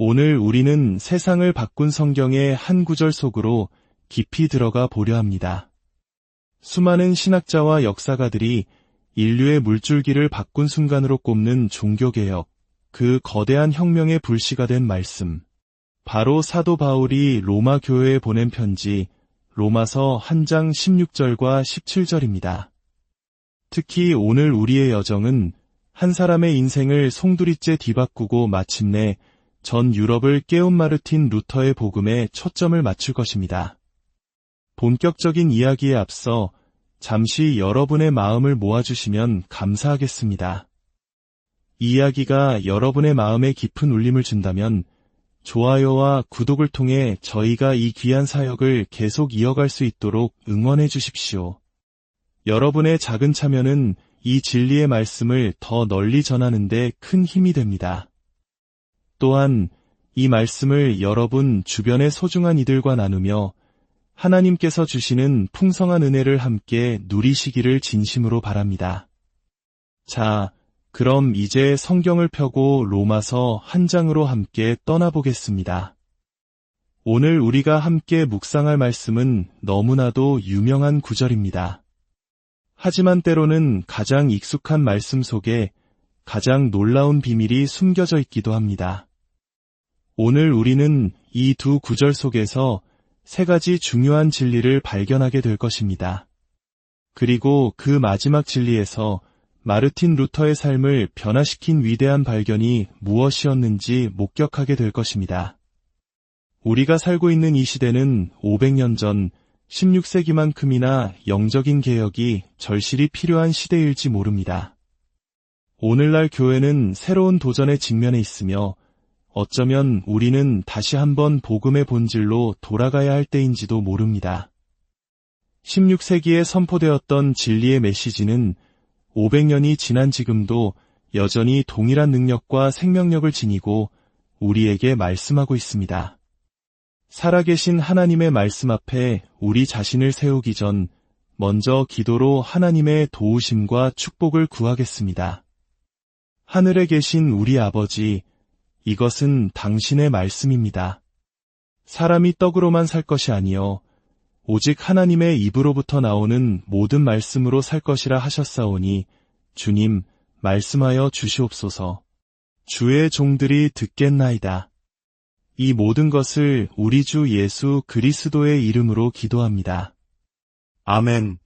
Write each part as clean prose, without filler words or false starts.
오늘 우리는 세상을 바꾼 성경의 한 구절 속으로 깊이 들어가 보려 합니다. 수많은 신학자와 역사가들이 인류의 물줄기를 바꾼 순간으로 꼽는 종교개혁, 그 거대한 혁명의 불씨가 된 말씀. 바로 사도 바울이 로마 교회에 보낸 편지 로마서 1장 16절과 17절입니다. 특히 오늘 우리의 여정은 한 사람의 인생을 송두리째 뒤바꾸고 마침내 전 유럽을 깨운 마르틴 루터의 복음에 초점을 맞출 것입니다. 본격적인 이야기에 앞서 잠시 여러분의 마음을 모아주시면 감사하겠습니다. 이 이야기가 여러분의 마음에 깊은 울림을 준다면 좋아요와 구독을 통해 저희가 이 귀한 사역을 계속 이어갈 수 있도록 응원해 주십시오. 여러분의 작은 참여는 이 진리의 말씀을 더 널리 전하는 데 큰 힘이 됩니다. 또한 이 말씀을 여러분 주변의 소중한 이들과 나누며 하나님께서 주시는 풍성한 은혜를 함께 누리시기를 진심으로 바랍니다. 자, 그럼 이제 성경을 펴고 로마서 1장으로 함께 떠나보겠습니다. 오늘 우리가 함께 묵상할 말씀은 너무나도 유명한 구절입니다. 하지만 때로는 가장 익숙한 말씀 속에 가장 놀라운 비밀이 숨겨져 있기도 합니다. 오늘 우리는 이 두 구절 속에서 세 가지 중요한 진리를 발견하게 될 것입니다. 그리고 그 마지막 진리에서 마르틴 루터의 삶을 변화시킨 위대한 발견이 무엇이었는지 목격하게 될 것입니다. 우리가 살고 있는 이 시대는 500년 전 16세기만큼이나 영적인 개혁이 절실히 필요한 시대일지 모릅니다. 오늘날 교회는 새로운 도전에 직면해 있으며 어쩌면 우리는 다시 한번 복음의 본질로 돌아가야 할 때인지도 모릅니다. 16세기에 선포되었던 진리의 메시지는 500년이 지난 지금도 여전히 동일한 능력과 생명력을 지니고 우리에게 말씀하고 있습니다. 살아계신 하나님의 말씀 앞에 우리 자신을 세우기 전 먼저 기도로 하나님의 도우심과 축복을 구하겠습니다. 하늘에 계신 우리 아버지, 이것은 당신의 말씀입니다. 사람이 떡으로만 살 것이 아니요 오직 하나님의 입으로부터 나오는 모든 말씀으로 살 것이라 하셨사오니 주님 말씀하여 주시옵소서. 주의 종들이 듣겠나이다. 이 모든 것을 우리 주 예수 그리스도의 이름으로 기도합니다. 아멘.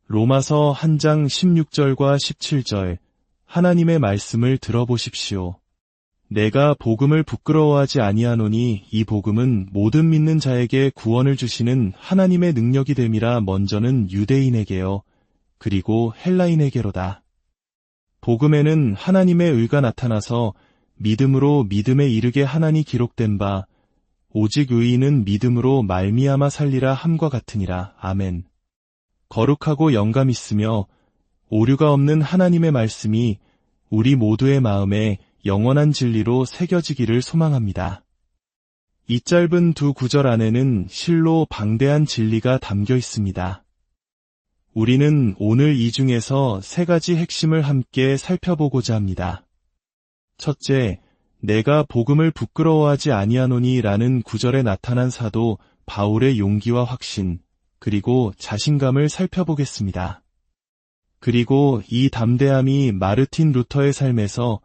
로마서 1장 16절과 17절 하나님의 말씀을 들어보십시오. 내가 복음을 부끄러워하지 아니하노니 이 복음은 모든 믿는 자에게 구원을 주시는 하나님의 능력이 됨이라 먼저는 유대인에게요 그리고 헬라인에게로다. 복음에는 하나님의 의가 나타나서 믿음으로 믿음에 이르게 하나니 기록된 바 오직 의인은 믿음으로 말미암아 살리라 함과 같으니라. 아멘. 거룩하고 영감 있으며 오류가 없는 하나님의 말씀이 우리 모두의 마음에 영원한 진리로 새겨지기를 소망합니다. 이 짧은 두 구절 안에는 실로 방대한 진리가 담겨 있습니다. 우리는 오늘 이 중에서 세 가지 핵심을 함께 살펴보고자 합니다. 첫째, 내가 복음을 부끄러워하지 아니하노니 라는 구절에 나타난 사도 바울의 용기와 확신, 그리고 자신감을 살펴보겠습니다. 그리고 이 담대함이 마르틴 루터의 삶에서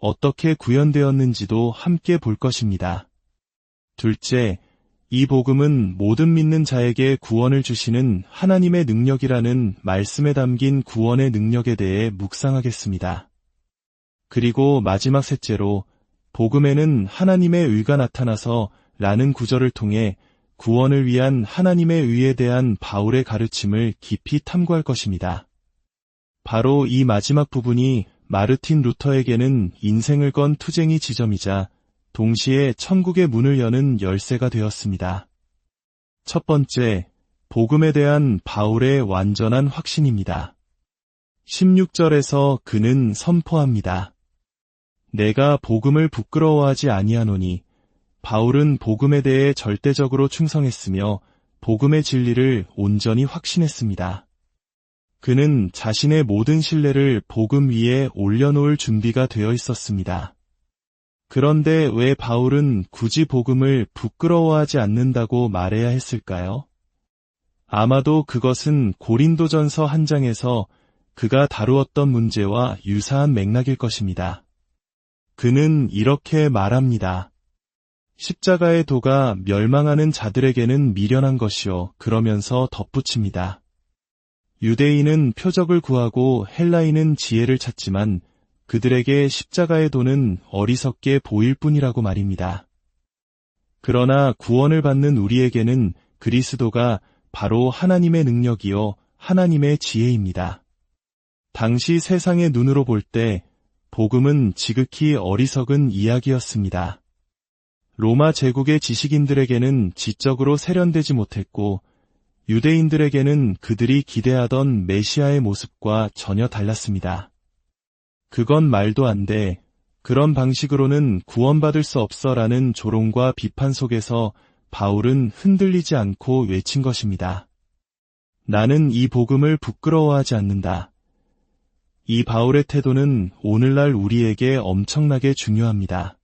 어떻게 구현되었는지도 함께 볼 것입니다. 둘째, 이 복음은 모든 믿는 자에게 구원을 주시는 하나님의 능력이라는 말씀에 담긴 구원의 능력에 대해 묵상하겠습니다. 그리고 마지막 셋째로, 복음에는 하나님의 의가 나타나서 라는 구절을 통해 구원을 위한 하나님의 의에 대한 바울의 가르침을 깊이 탐구할 것입니다. 바로 이 마지막 부분이 마르틴 루터에게는 인생을 건 투쟁이 지점이자 동시에 천국의 문을 여는 열쇠가 되었습니다. 첫 번째, 복음에 대한 바울의 완전한 확신입니다. 16절에서 그는 선포합니다. 내가 복음을 부끄러워하지 아니하노니, 바울은 복음에 대해 절대적으로 충성했으며 복음의 진리를 온전히 확신했습니다. 그는 자신의 모든 신뢰를 복음 위에 올려놓을 준비가 되어 있었습니다. 그런데 왜 바울은 굳이 복음을 부끄러워하지 않는다고 말해야 했을까요? 아마도 그것은 고린도전서 한 장에서 그가 다루었던 문제와 유사한 맥락일 것입니다. 그는 이렇게 말합니다. 십자가의 도가 멸망하는 자들에게는 미련한 것이요. 그러면서 덧붙입니다. 유대인은 표적을 구하고 헬라인은 지혜를 찾지만 그들에게 십자가의 도는 어리석게 보일 뿐이라고 말입니다. 그러나 구원을 받는 우리에게는 그리스도가 바로 하나님의 능력이요 하나님의 지혜입니다. 당시 세상의 눈으로 볼 때 복음은 지극히 어리석은 이야기였습니다. 로마 제국의 지식인들에게는 지적으로 세련되지 못했고 유대인들에게는 그들이 기대하던 메시아의 모습과 전혀 달랐습니다. 그건 말도 안 돼. 그런 방식으로는 구원받을 수 없어라는 조롱과 비판 속에서 바울은 흔들리지 않고 외친 것입니다. 나는 이 복음을 부끄러워하지 않는다. 이 바울의 태도는 오늘날 우리에게 엄청나게 중요합니다.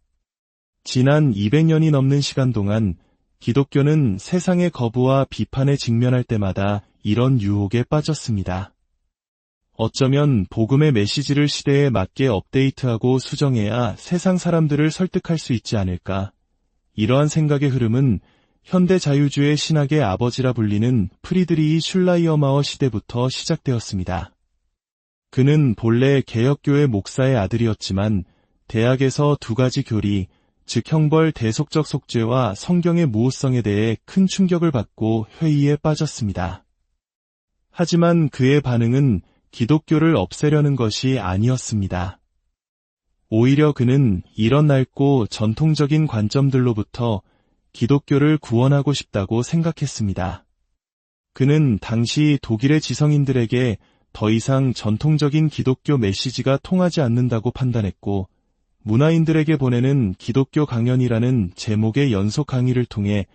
지난 200년이 넘는 시간 동안 기독교는 세상의 거부와 비판에 직면할 때마다 이런 유혹에 빠졌습니다. 어쩌면 복음의 메시지를 시대에 맞게 업데이트하고 수정해야 세상 사람들을 설득할 수 있지 않을까. 이러한 생각의 흐름은 현대 자유주의 신학의 아버지라 불리는 프리드리히 슐라이어마어 시대부터 시작되었습니다. 그는 본래 개혁교회 목사의 아들이었지만 대학에서 두 가지 교리, 즉 형벌 대속적 속죄와 성경의 무호성에 대해 큰 충격을 받고 회의에 빠졌습니다. 하지만 그의 반응은 기독교를 없애려는 것이 아니었습니다. 오히려 그는 이런 낡고 전통적인 관점들로부터 기독교를 구원하고 싶다고 생각했습니다. 그는 당시 독일의 지성인들에게 더 이상 전통적인 기독교 메시지가 통하지 않는다고 판단했고 문화인들에게 보내는 기독교 강연이라는 제목의 연속 강의를 통해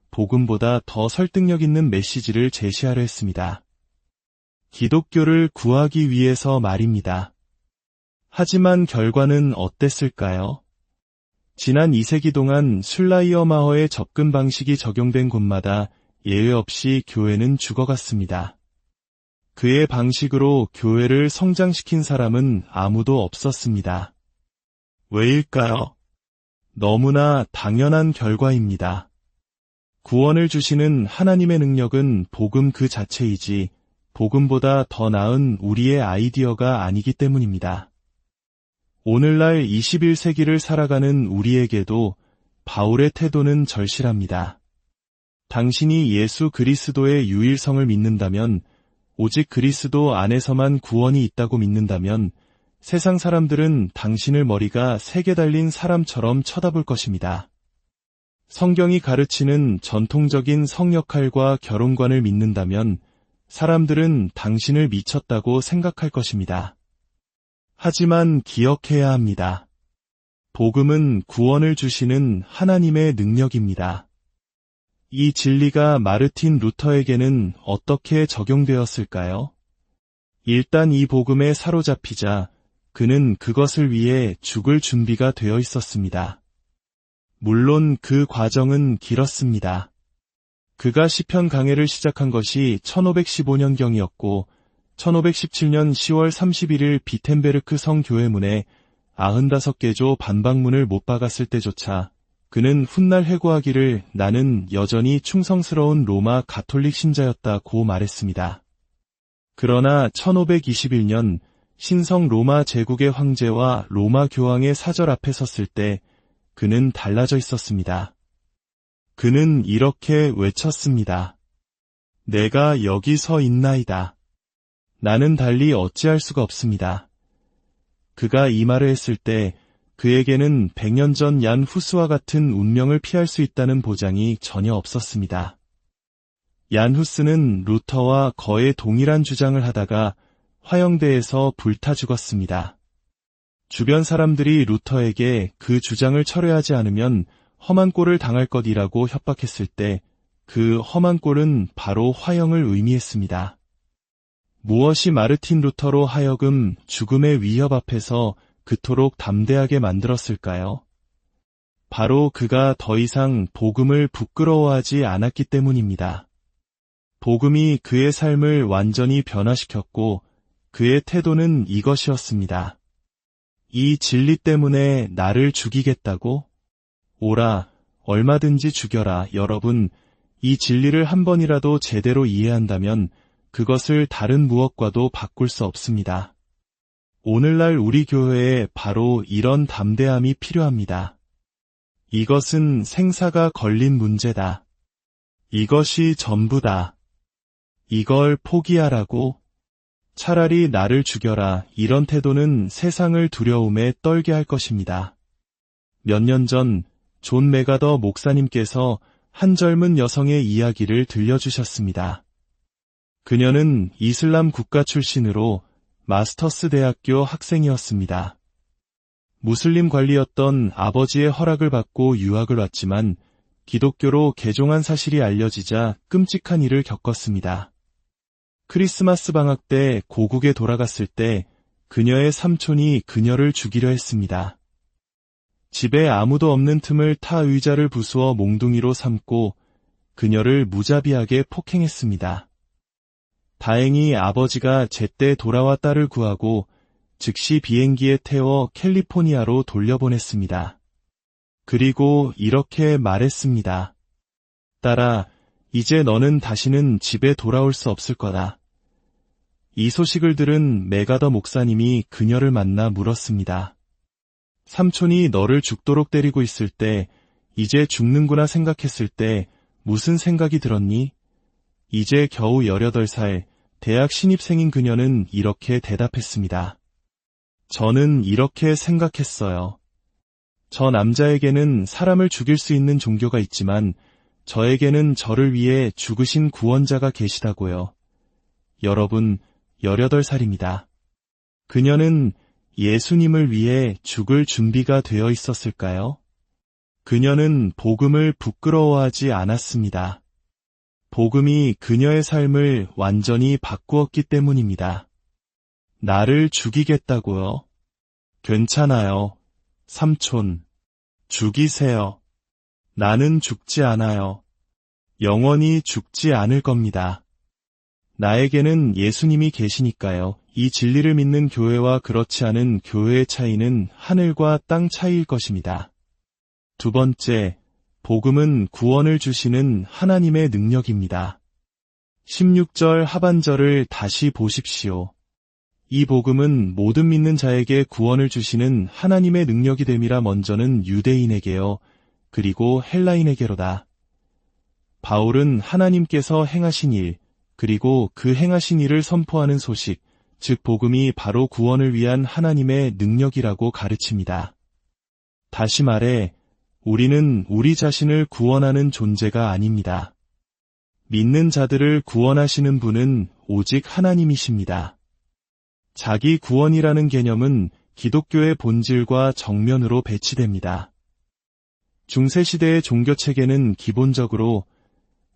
복음보다 더 설득력 있는 메시지를 제시하려 했습니다. 기독교를 구하기 위해서 말입니다. 하지만 결과는 어땠을까요? 지난 2세기 동안 슐라이어마허의 접근 방식이 적용된 곳마다 예외 없이 교회는 죽어갔습니다. 그의 방식으로 교회를 성장시킨 사람은 아무도 없었습니다. 왜일까요? 너무나 당연한 결과입니다. 구원을 주시는 하나님의 능력은 복음 그 자체이지 복음보다 더 나은 우리의 아이디어가 아니기 때문입니다. 오늘날 21세기를 살아가는 우리에게도 바울의 태도는 절실합니다. 당신이 예수 그리스도의 유일성을 믿는다면, 오직 그리스도 안에서만 구원이 있다고 믿는다면 세상 사람들은 당신을 머리가 3개 달린 사람처럼 쳐다볼 것입니다. 성경이 가르치는 전통적인 성역할과 결혼관을 믿는다면 사람들은 당신을 미쳤다고 생각할 것입니다. 하지만 기억해야 합니다. 복음은 구원을 주시는 하나님의 능력입니다. 이 진리가 마르틴 루터에게는 어떻게 적용되었을까요? 일단 이 복음에 사로잡히자 그는 그것을 위해 죽을 준비가 되어 있었습니다. 물론 그 과정은 길었습니다. 그가 시편 강해를 시작한 것이 1515년경이었고 1517년 10월 31일 비텐베르크 성교회문에 95개조 반박문을 못 박았을 때조차 그는 훗날 회고하기를 나는 여전히 충성스러운 로마 가톨릭 신자였다고 말했습니다. 그러나 1521년 신성 로마 제국의 황제와 로마 교황의 사절 앞에 섰을 때 그는 달라져 있었습니다. 그는 이렇게 외쳤습니다. 내가 여기 서 있나이다. 나는 달리 어찌할 수가 없습니다. 그가 이 말을 했을 때 그에게는 100년 전 얀 후스와 같은 운명을 피할 수 있다는 보장이 전혀 없었습니다. 얀 후스는 루터와 거의 동일한 주장을 하다가 화영대에서 불타 죽었습니다. 주변 사람들이 루터에게 그 주장을 철회하지 않으면 험한 꼴을 당할 것이라고 협박했을 때 그 험한 꼴은 바로 화형을 의미했습니다. 무엇이 마르틴 루터로 하여금 죽음의 위협 앞에서 그토록 담대하게 만들었을까요? 바로 그가 더 이상 복음을 부끄러워하지 않았기 때문입니다. 복음이 그의 삶을 완전히 변화시켰고 그의 태도는 이것이었습니다. 이 진리 때문에 나를 죽이겠다고? 오라, 얼마든지 죽여라. 여러분, 이 진리를 한 번이라도 제대로 이해한다면 그것을 다른 무엇과도 바꿀 수 없습니다. 오늘날 우리 교회에 바로 이런 담대함이 필요합니다. 이것은 생사가 걸린 문제다. 이것이 전부다. 이걸 포기하라고? 차라리 나를 죽여라. 이런 태도는 세상을 두려움에 떨게 할 것입니다. 몇 년 전 존 메가더 목사님께서 한 젊은 여성의 이야기를 들려주셨습니다. 그녀는 이슬람 국가 출신으로 마스터스 대학교 학생이었습니다. 무슬림 관리였던 아버지의 허락을 받고 유학을 왔지만 기독교로 개종한 사실이 알려지자 끔찍한 일을 겪었습니다. 크리스마스 방학 때 고국에 돌아갔을 때 그녀의 삼촌이 그녀를 죽이려 했습니다. 집에 아무도 없는 틈을 타 의자를 부수어 몽둥이로 삼고 그녀를 무자비하게 폭행했습니다. 다행히 아버지가 제때 돌아와 딸을 구하고 즉시 비행기에 태워 캘리포니아로 돌려보냈습니다. 그리고 이렇게 말했습니다. 딸아, 이제 너는 다시는 집에 돌아올 수 없을 거다. 이 소식을 들은 메가더 목사님이 그녀를 만나 물었습니다. 삼촌이 너를 죽도록 때리고 있을 때 이제 죽는구나 생각했을 때 무슨 생각이 들었니? 이제 겨우 18살 대학 신입생인 그녀는 이렇게 대답했습니다. 저는 이렇게 생각했어요. 저 남자에게는 사람을 죽일 수 있는 종교가 있지만 저에게는 저를 위해 죽으신 구원자가 계시다고요. 여러분, 18살입니다. 그녀는 예수님을 위해 죽을 준비가 되어 있었을까요? 그녀는 복음을 부끄러워하지 않았습니다. 복음이 그녀의 삶을 완전히 바꾸었기 때문입니다. 나를 죽이겠다고요? 괜찮아요. 삼촌, 죽이세요. 나는 죽지 않아요. 영원히 죽지 않을 겁니다. 나에게는 예수님이 계시니까요. 이 진리를 믿는 교회와 그렇지 않은 교회의 차이는 하늘과 땅 차이일 것입니다. 두 번째, 복음은 구원을 주시는 하나님의 능력입니다. 16절 하반절을 다시 보십시오. 이 복음은 모든 믿는 자에게 구원을 주시는 하나님의 능력이 됨이라. 먼저는 유대인에게요. 그리고 헬라인에게로다. 바울은 하나님께서 행하신 일, 그리고 그 행하신 일을 선포하는 소식, 즉 복음이 바로 구원을 위한 하나님의 능력이라고 가르칩니다. 다시 말해, 우리는 우리 자신을 구원하는 존재가 아닙니다. 믿는 자들을 구원하시는 분은 오직 하나님이십니다. 자기 구원이라는 개념은 기독교의 본질과 정면으로 배치됩니다. 중세시대의 종교체계는 기본적으로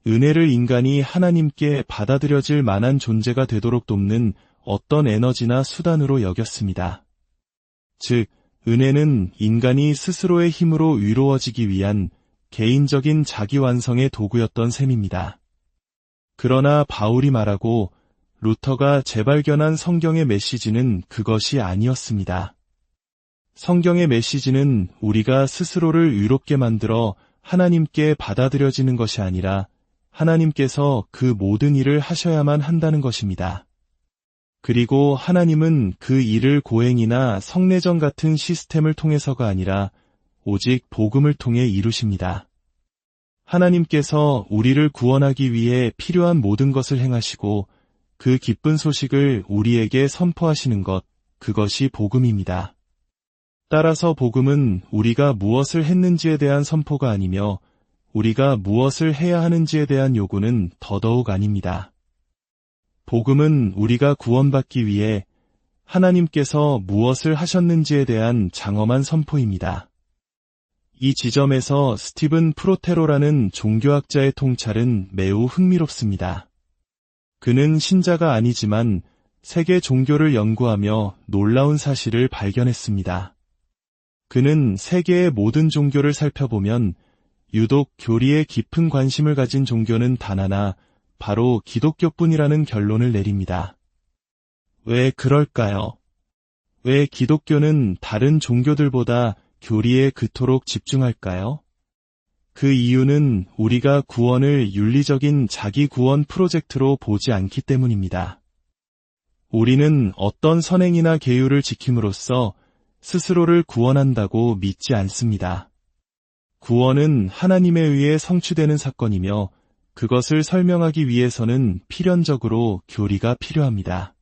은혜를 인간이 하나님께 받아들여질 만한 존재가 되도록 돕는 어떤 에너지나 수단으로 여겼습니다. 즉, 은혜는 인간이 스스로의 힘으로 위로워지기 위한 개인적인 자기 완성의 도구였던 셈입니다. 그러나 바울이 말하고 루터가 재발견한 성경의 메시지는 그것이 아니었습니다. 성경의 메시지는 우리가 스스로를 의롭게 만들어 하나님께 받아들여지는 것이 아니라 하나님께서 그 모든 일을 하셔야만 한다는 것입니다. 그리고 하나님은 그 일을 고행이나 성례전 같은 시스템을 통해서가 아니라 오직 복음을 통해 이루십니다. 하나님께서 우리를 구원하기 위해 필요한 모든 것을 행하시고 그 기쁜 소식을 우리에게 선포하시는 것, 그것이 복음입니다. 따라서 복음은 우리가 무엇을 했는지에 대한 선포가 아니며 우리가 무엇을 해야 하는지에 대한 요구는 더더욱 아닙니다. 복음은 우리가 구원받기 위해 하나님께서 무엇을 하셨는지에 대한 장엄한 선포입니다. 이 지점에서 스티븐 프로테로라는 종교학자의 통찰은 매우 흥미롭습니다. 그는 신자가 아니지만 세계 종교를 연구하며 놀라운 사실을 발견했습니다. 그는 세계의 모든 종교를 살펴보면 유독 교리에 깊은 관심을 가진 종교는 단 하나, 바로 기독교뿐이라는 결론을 내립니다. 왜 그럴까요? 왜 기독교는 다른 종교들보다 교리에 그토록 집중할까요? 그 이유는 우리가 구원을 윤리적인 자기 구원 프로젝트로 보지 않기 때문입니다. 우리는 어떤 선행이나 계율을 지킴으로써 스스로를 구원한다고 믿지 않습니다. 구원은 하나님에 의해 성취되는 사건이며 그것을 설명하기 위해서는 필연적으로 교리가 필요합니다.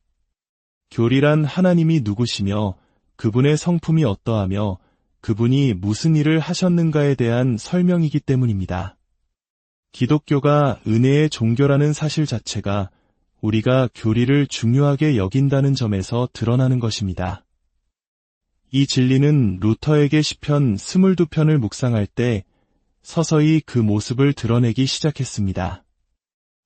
교리란 하나님이 누구시며 그분의 성품이 어떠하며 그분이 무슨 일을 하셨는가에 대한 설명이기 때문입니다. 기독교가 은혜의 종교라는 사실 자체가 우리가 교리를 중요하게 여긴다는 점에서 드러나는 것입니다. 이 진리는 루터에게 시편 22편을 묵상할 때 서서히 그 모습을 드러내기 시작했습니다.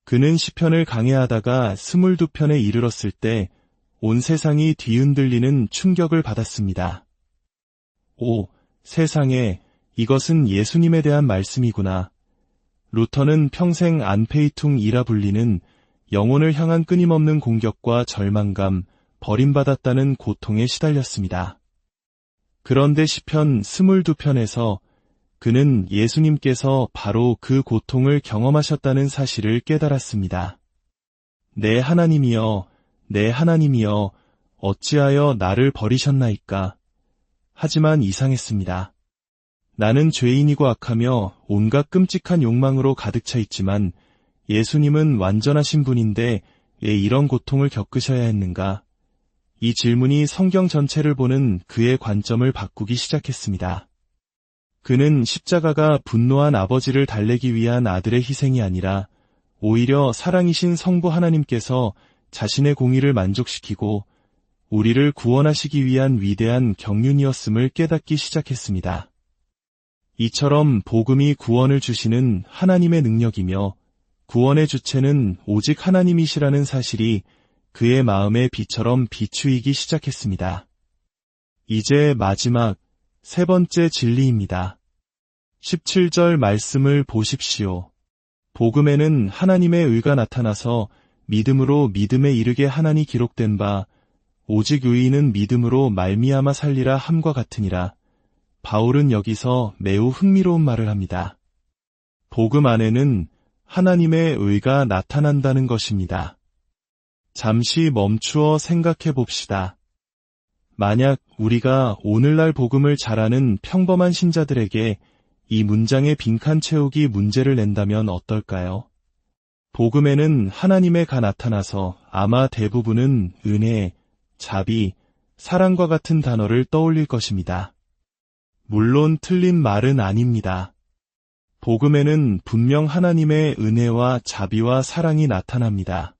그는 시편을 강해하다가 22편에 이르렀을 때 온 세상이 뒤흔들리는 충격을 받았습니다. 오, 세상에, 이것은 예수님에 대한 말씀이구나. 루터는 평생 안페이퉁이라 불리는 영혼을 향한 끊임없는 공격과 절망감, 버림받았다는 고통에 시달렸습니다. 그런데 시편 22편에서 그는 예수님께서 바로 그 고통을 경험하셨다는 사실을 깨달았습니다. 내 하나님이여, 내 하나님이여, 어찌하여 나를 버리셨나이까. 하지만 이상했습니다. 나는 죄인이고 악하며 온갖 끔찍한 욕망으로 가득 차 있지만 예수님은 완전하신 분인데 왜 이런 고통을 겪으셔야 했는가? 이 질문이 성경 전체를 보는 그의 관점을 바꾸기 시작했습니다. 그는 십자가가 분노한 아버지를 달래기 위한 아들의 희생이 아니라 오히려 사랑이신 성부 하나님께서 자신의 공의를 만족시키고 우리를 구원하시기 위한 위대한 경륜이었음을 깨닫기 시작했습니다. 이처럼 복음이 구원을 주시는 하나님의 능력이며 구원의 주체는 오직 하나님이시라는 사실이 그의 마음에 비처럼 비추이기 시작했습니다. 이제 마지막 세 번째 진리입니다. 17절 말씀을 보십시오. 복음에는 하나님의 의가 나타나서 믿음으로 믿음에 이르게 하나니 기록된 바 오직 의인은 믿음으로 말미암아 살리라 함과 같으니라. 바울은 여기서 매우 흥미로운 말을 합니다. 복음 안에는 하나님의 의가 나타난다는 것입니다. 잠시 멈추어 생각해 봅시다. 만약 우리가 오늘날 복음을 잘 아는 평범한 신자들에게 이 문장의 빈칸 채우기 문제를 낸다면 어떨까요? 복음에는 하나님의 가 나타나서 아마 대부분은 은혜, 자비, 사랑과 같은 단어를 떠올릴 것입니다. 물론 틀린 말은 아닙니다. 복음에는 분명 하나님의 은혜와 자비와 사랑이 나타납니다.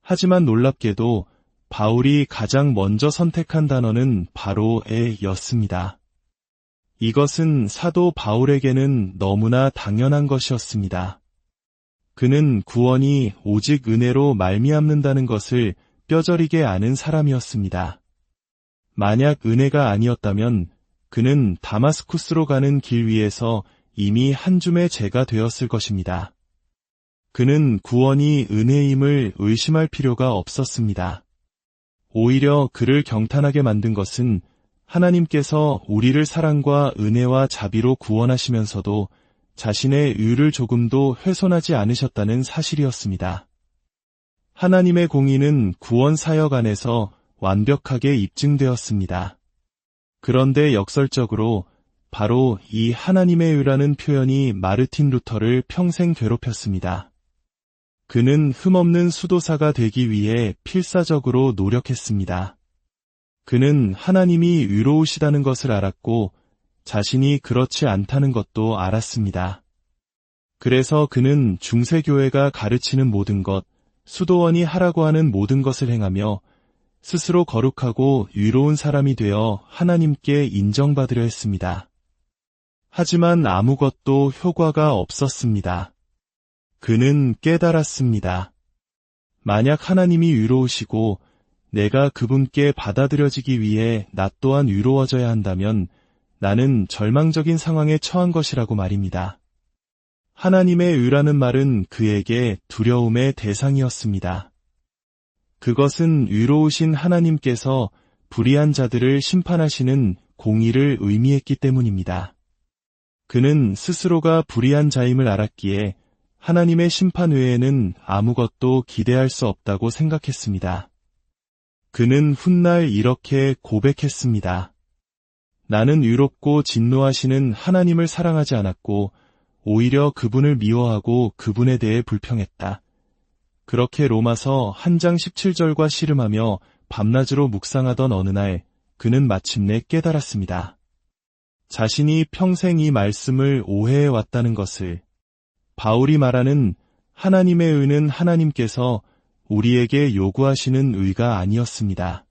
하지만 놀랍게도 바울이 가장 먼저 선택한 단어는 바로 였습니다. 이것은 사도 바울에게는 너무나 당연한 것이었습니다. 그는 구원이 오직 은혜로 말미암는다는 것을 뼈저리게 아는 사람이었습니다. 만약 은혜가 아니었다면 그는 다마스쿠스로 가는 길 위에서 이미 한 줌의 재가 되었을 것입니다. 그는 구원이 은혜임을 의심할 필요가 없었습니다. 오히려 그를 경탄하게 만든 것은 하나님께서 우리를 사랑과 은혜와 자비로 구원하시면서도 자신의 의를 조금도 훼손하지 않으셨다는 사실이었습니다. 하나님의 공의는 구원 사역 안에서 완벽하게 입증되었습니다. 그런데 역설적으로 바로 이 하나님의 의라는 표현이 마르틴 루터를 평생 괴롭혔습니다. 그는 흠없는 수도사가 되기 위해 필사적으로 노력했습니다. 그는 하나님이 의로우시다는 것을 알았고 자신이 그렇지 않다는 것도 알았습니다. 그래서 그는 중세교회가 가르치는 모든 것, 수도원이 하라고 하는 모든 것을 행하며 스스로 거룩하고 의로운 사람이 되어 하나님께 인정받으려 했습니다. 하지만 아무것도 효과가 없었습니다. 그는 깨달았습니다. 만약 하나님이 의로우시고 내가 그분께 받아들여지기 위해 나 또한 의로워져야 한다면 나는 절망적인 상황에 처한 것이라고 말입니다. 하나님의 의라는 말은 그에게 두려움의 대상이었습니다. 그것은 의로우신 하나님께서 불의한 자들을 심판하시는 공의를 의미했기 때문입니다. 그는 스스로가 불의한 자임을 알았기에 하나님의 심판 외에는 아무것도 기대할 수 없다고 생각했습니다. 그는 훗날 이렇게 고백했습니다. 나는 의롭고 진노하시는 하나님을 사랑하지 않았고 오히려 그분을 미워하고 그분에 대해 불평했다. 그렇게 로마서 1장 17절과 씨름하며 밤낮으로 묵상하던 어느 날 그는 마침내 깨달았습니다. 자신이 평생 이 말씀을 오해해왔다는 것을. 바울이 말하는 하나님의 의는 하나님께서 우리에게 요구하시는 의가 아니었습니다.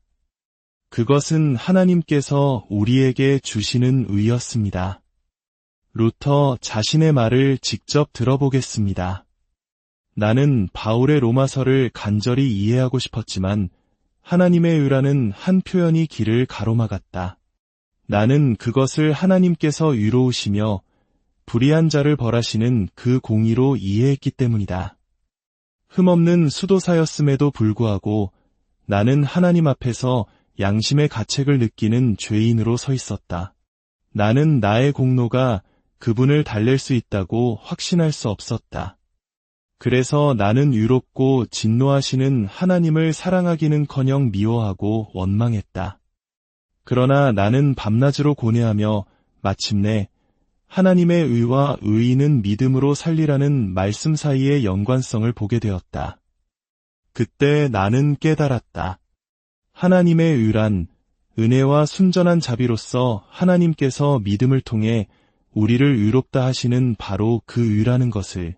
그것은 하나님께서 우리에게 주시는 의였습니다. 루터 자신의 말을 직접 들어보겠습니다. 나는 바울의 로마서를 간절히 이해하고 싶었지만 하나님의 의라는 한 표현이 길을 가로막았다. 나는 그것을 하나님께서 의로우시며 불의한 자를 벌하시는 그 공의로 이해했기 때문이다. 흠없는 수도사였음에도 불구하고 나는 하나님 앞에서 양심의 가책을 느끼는 죄인으로 서 있었다. 나는 나의 공로가 그분을 달랠 수 있다고 확신할 수 없었다. 그래서 나는 의롭고 진노하시는 하나님을 사랑하기는커녕 미워하고 원망했다. 그러나 나는 밤낮으로 고뇌하며 마침내 하나님의 의와 의인은 믿음으로 살리라는 말씀 사이의 연관성을 보게 되었다. 그때 나는 깨달았다. 하나님의 의란 은혜와 순전한 자비로서 하나님께서 믿음을 통해 우리를 의롭다 하시는 바로 그 의라는 것을.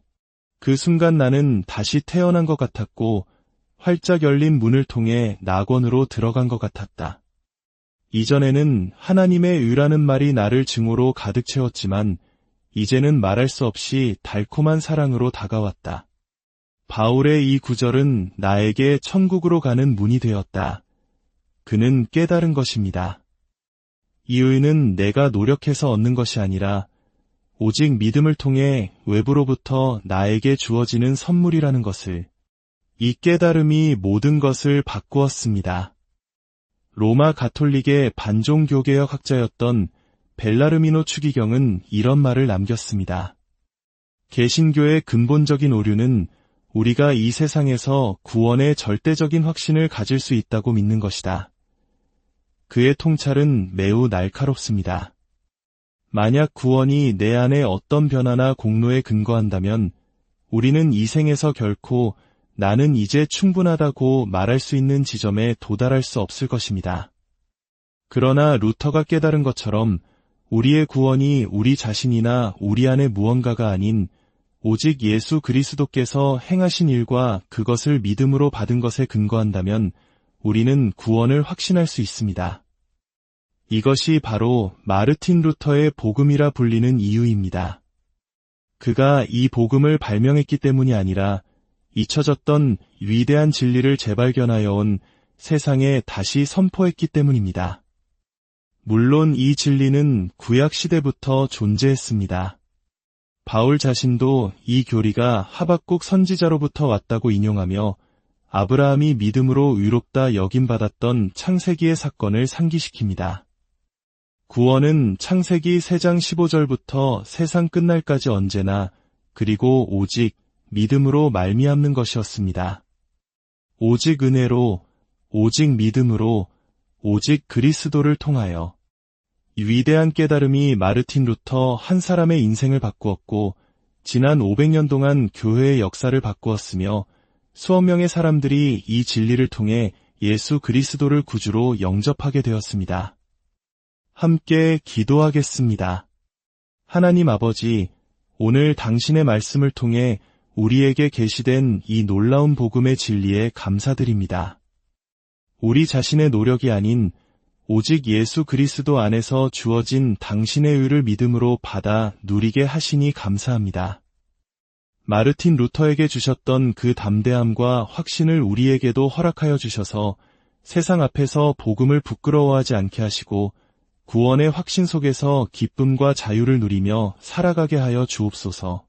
그 순간 나는 다시 태어난 것 같았고 활짝 열린 문을 통해 낙원으로 들어간 것 같았다. 이전에는 하나님의 의라는 말이 나를 증오로 가득 채웠지만 이제는 말할 수 없이 달콤한 사랑으로 다가왔다. 바울의 이 구절은 나에게 천국으로 가는 문이 되었다. 그는 깨달은 것입니다. 이 의는 내가 노력해서 얻는 것이 아니라 오직 믿음을 통해 외부로부터 나에게 주어지는 선물이라는 것을. 이 깨달음이 모든 것을 바꾸었습니다. 로마 가톨릭의 반종교개혁 학자였던 벨라르미노 추기경은 이런 말을 남겼습니다. 개신교의 근본적인 오류는 우리가 이 세상에서 구원의 절대적인 확신을 가질 수 있다고 믿는 것이다. 그의 통찰은 매우 날카롭습니다. 만약 구원이 내 안에 어떤 변화나 공로에 근거한다면 우리는 이 생에서 결코 나는 이제 충분하다고 말할 수 있는 지점에 도달할 수 없을 것입니다. 그러나 루터가 깨달은 것처럼 우리의 구원이 우리 자신이나 우리 안의 무언가가 아닌 오직 예수 그리스도께서 행하신 일과 그것을 믿음으로 받은 것에 근거한다면 우리는 구원을 확신할 수 있습니다. 이것이 바로 마르틴 루터의 복음이라 불리는 이유입니다. 그가 이 복음을 발명했기 때문이 아니라 잊혀졌던 위대한 진리를 재발견하여 온 세상에 다시 선포했기 때문입니다. 물론 이 진리는 구약 시대부터 존재했습니다. 바울 자신도 이 교리가 하박국 선지자로부터 왔다고 인용하며 아브라함이 믿음으로 의롭다 여김받았던 창세기의 사건을 상기시킵니다. 구원은 창세기 3장 15절부터 세상 끝날까지 언제나 그리고 오직 믿음으로 말미암는 것이었습니다. 오직 은혜로, 오직 믿음으로, 오직 그리스도를 통하여. 이 위대한 깨달음이 마르틴 루터 한 사람의 인생을 바꾸었고 지난 500년 동안 교회의 역사를 바꾸었으며 수억 명의 사람들이 이 진리를 통해 예수 그리스도를 구주로 영접하게 되었습니다. 함께 기도하겠습니다. 하나님 아버지, 오늘 당신의 말씀을 통해 우리에게 계시된 이 놀라운 복음의 진리에 감사드립니다. 우리 자신의 노력이 아닌 오직 예수 그리스도 안에서 주어진 당신의 의를 믿음으로 받아 누리게 하시니 감사합니다. 마르틴 루터에게 주셨던 그 담대함과 확신을 우리에게도 허락하여 주셔서 세상 앞에서 복음을 부끄러워하지 않게 하시고 구원의 확신 속에서 기쁨과 자유를 누리며 살아가게 하여 주옵소서.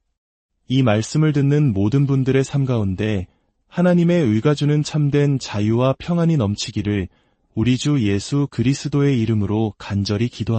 이 말씀을 듣는 모든 분들의 삶 가운데 하나님의 의가 주는 참된 자유와 평안이 넘치기를 우리 주 예수 그리스도의 이름으로 간절히 기도합니다.